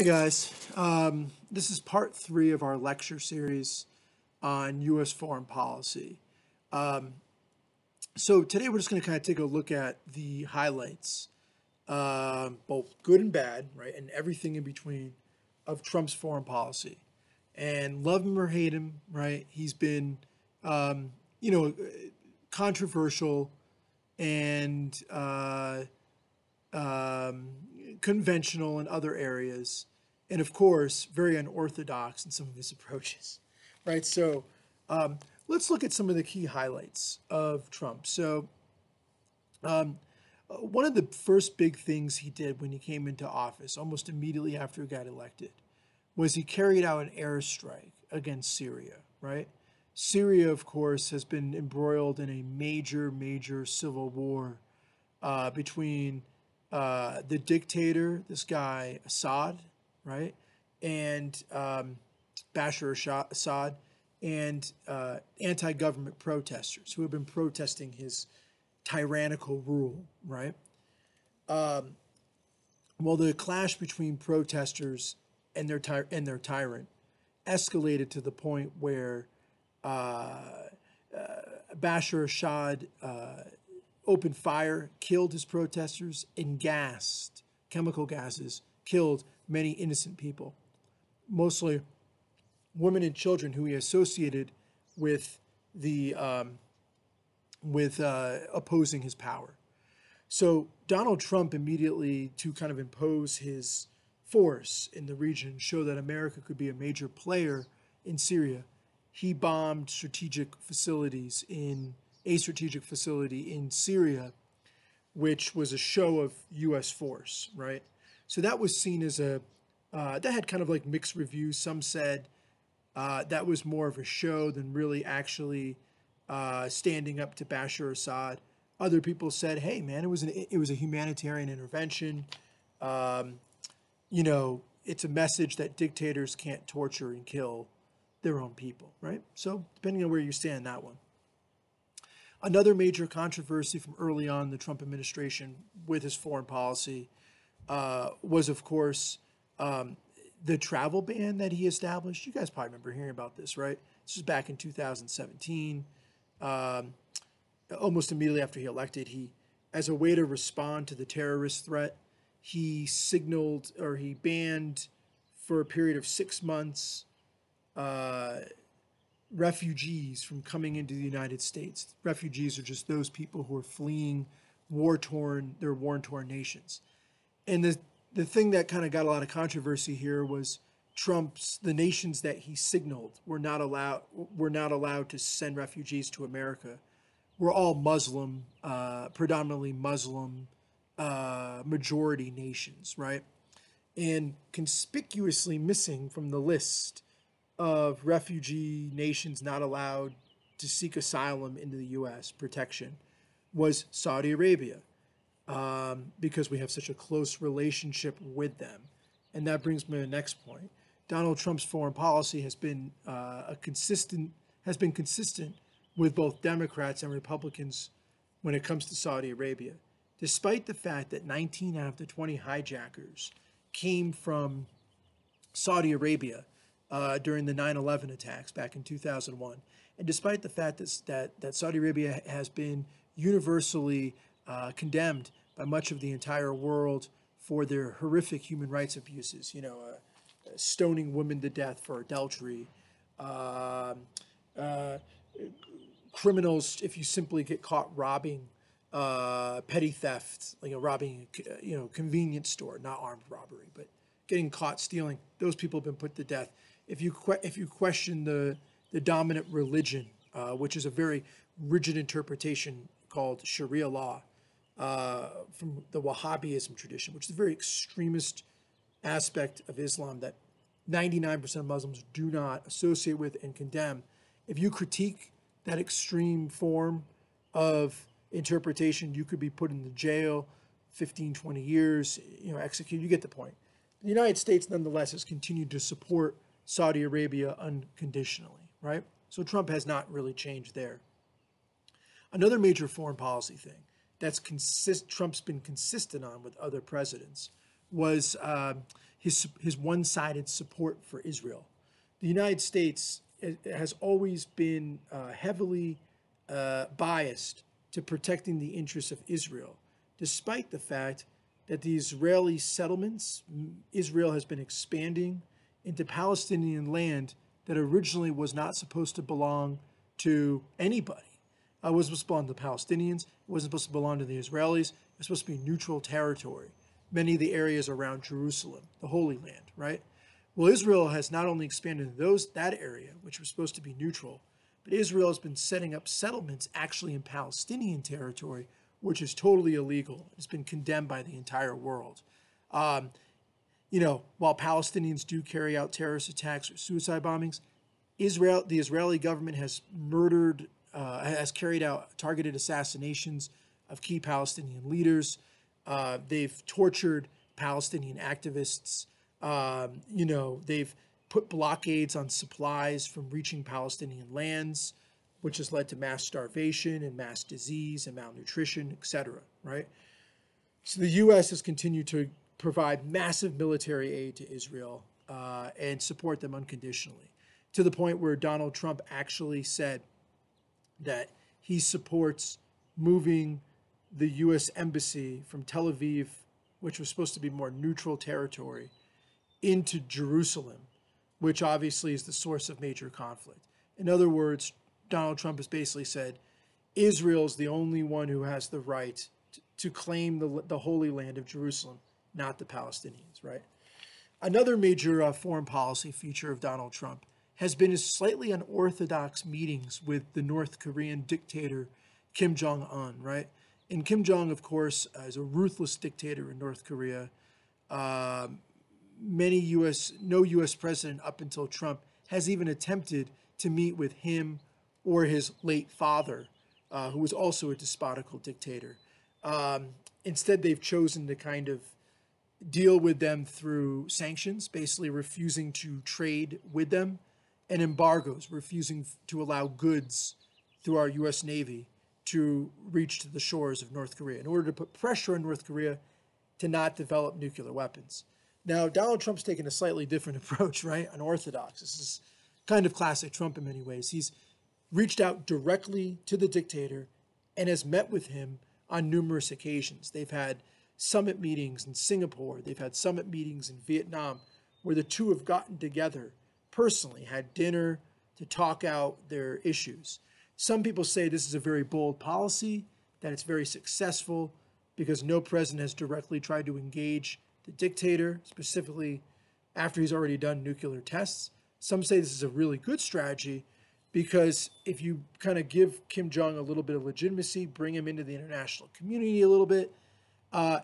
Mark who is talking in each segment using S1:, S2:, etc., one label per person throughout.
S1: Hi, guys. This is part three of our lecture series on U.S. foreign policy. So today we're just going to kind of take a look at the highlights, both good and bad, right, and everything in between of Trump's foreign policy. And love him or hate him, right, he's been, um, you know, controversial and conventional in other areas, and of course, very unorthodox in some of his approaches, right? So let's look at some of the key highlights of Trump. So one of the first big things he did when he came into office, almost immediately after he got elected, was he carried out an airstrike against Syria, right? Syria, of course, has been embroiled in a major civil war between the dictator, this guy Assad, right, and Bashar Assad, and anti-government protesters who have been protesting his tyrannical rule, right? Well, the clash between protesters and their tyrant escalated to the point where Bashar Assad opened fire, killed his protesters, and chemical gases killed many innocent people, mostly women and children who he associated with the opposing his power. So Donald Trump immediately, to kind of impose his force in the region, show that America could be a major player in Syria, he bombed a strategic facility in Syria, which was a show of U.S. force, right? So that was seen as that had kind of like mixed reviews. Some said that was more of a show than really actually standing up to Bashar Assad. Other people said, "Hey, man, it was a humanitarian intervention. It's a message that dictators can't torture and kill their own people, right?" So depending on where you stand, that one. Another major controversy from early on in the Trump administration with his foreign policy was, of course, the travel ban that he established. You guys probably remember hearing about this, right? This was back in 2017. Almost immediately after he elected, as a way to respond to the terrorist threat, he banned for a period of 6 months refugees from coming into the United States. Refugees are just those people who are fleeing war-torn nations. And the thing that kind of got a lot of controversy here was the nations that he signaled were not allowed to send refugees to America were all Muslim, predominantly Muslim majority nations, right? And conspicuously missing from the list of refugee nations not allowed to seek asylum into the U.S. protection was Saudi Arabia, because we have such a close relationship with them. And that brings me to the next point. Donald Trump's foreign policy has been consistent with both Democrats and Republicans when it comes to Saudi Arabia, despite the fact that 19 out of the 20 hijackers came from Saudi Arabia during the 9/11 attacks back in 2001. And despite the fact that Saudi Arabia has been universally condemned by much of the entire world for their horrific human rights abuses, stoning women to death for adultery, criminals, if you simply get caught robbing, petty theft, robbing, convenience store, not armed robbery, but getting caught stealing, those people have been put to death. If you question the dominant religion, which is a very rigid interpretation called Sharia law, from the Wahhabism tradition, which is a very extremist aspect of Islam that 99% of Muslims do not associate with and condemn. If you critique that extreme form of interpretation, you could be put into jail 15, 20 years, executed. You get the point. The United States, nonetheless, has continued to support Saudi Arabia unconditionally, right? So Trump has not really changed there. Another major foreign policy thing Trump's been consistent on with other presidents was his one-sided support for Israel. The United States has always been heavily biased to protecting the interests of Israel, despite the fact that the Israeli settlements, Israel has been expanding into Palestinian land that originally was not supposed to belong to anybody. It wasn't supposed to belong to the Palestinians. It wasn't supposed to belong to the Israelis. It was supposed to be neutral territory. Many of the areas around Jerusalem, the Holy Land, right? Well, Israel has not only expanded that area, which was supposed to be neutral, but Israel has been setting up settlements actually in Palestinian territory, which is totally illegal. It's been condemned by the entire world. While Palestinians do carry out terrorist attacks or suicide bombings, the Israeli government has has carried out targeted assassinations of key Palestinian leaders. They've tortured Palestinian activists. They've put blockades on supplies from reaching Palestinian lands, which has led to mass starvation and mass disease and malnutrition, etc. Right? So the U.S. has continued to provide massive military aid to Israel and support them unconditionally, to the point where Donald Trump actually said that he supports moving the U.S. embassy from Tel Aviv, which was supposed to be more neutral territory, into Jerusalem, which obviously is the source of major conflict. In other words, Donald Trump has basically said Israel is the only one who has the right to claim the Holy Land of Jerusalem, not the Palestinians, right? Another major foreign policy feature of Donald Trump has been his slightly unorthodox meetings with the North Korean dictator Kim Jong-un, right? And Kim Jong, of course, is a ruthless dictator in North Korea. No U.S. president up until Trump has even attempted to meet with him or his late father, who was also a despotical dictator. Instead, they've chosen to kind of deal with them through sanctions, basically refusing to trade with them, and embargoes, refusing to allow goods through our U.S. Navy to reach to the shores of North Korea in order to put pressure on North Korea to not develop nuclear weapons. Now, Donald Trump's taken a slightly different approach, right? Unorthodox. This is kind of classic Trump in many ways. He's reached out directly to the dictator and has met with him on numerous occasions. They've had summit meetings in Singapore. They've had summit meetings in Vietnam where the two have gotten together personally, had dinner to talk out their issues. Some people say this is a very bold policy, that it's very successful because no president has directly tried to engage the dictator, specifically after he's already done nuclear tests. Some say this is a really good strategy because if you kind of give Kim Jong a little bit of legitimacy, bring him into the international community a little bit,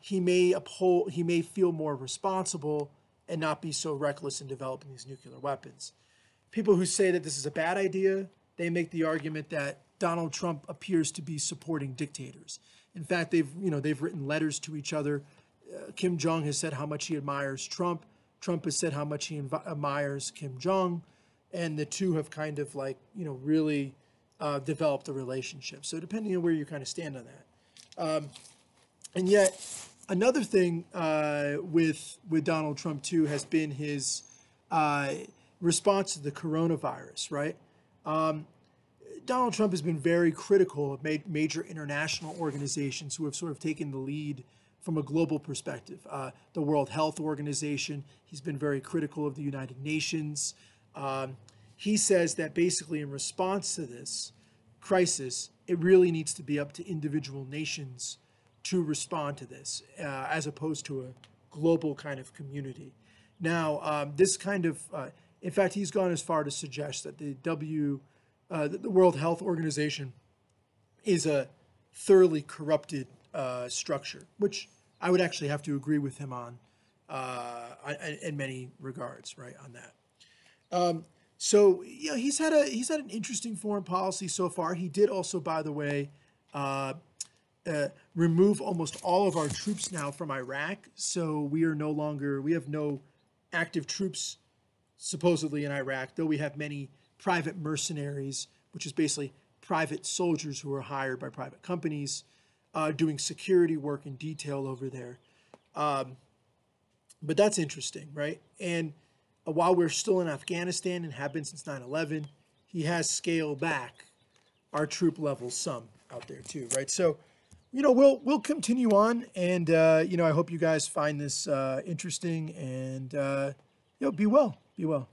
S1: he may feel more responsible and not be so reckless in developing these nuclear weapons. People who say that this is a bad idea, they make the argument that Donald Trump appears to be supporting dictators. In fact, they've written letters to each other. Kim Jong has said how much he admires Trump. Trump has said how much he admires Kim Jong, and the two have kind of really developed a relationship. So depending on where you kind of stand on that. And yet, another thing with Donald Trump too has been his response to the coronavirus, right? Donald Trump has been very critical of major international organizations who have sort of taken the lead from a global perspective. The World Health Organization, he's been very critical of the United Nations. He says that basically in response to this crisis, it really needs to be up to individual nations to respond to this, as opposed to a global kind of community. Now, this kind of, in fact, he's gone as far to suggest that the World Health Organization is a thoroughly corrupted structure, which I would actually have to agree with him on in many regards, right, on that. So he's had an interesting foreign policy so far. He did also, by the way, remove almost all of our troops now from Iraq. So we have no active troops supposedly in Iraq, though we have many private mercenaries, which is basically private soldiers who are hired by private companies doing security work in detail over there. But that's interesting, right? And while we're still in Afghanistan and have been since 9/11, he has scaled back our troop levels some out there too, right? So, we'll continue on, and I hope you guys find this interesting, and be well, be well.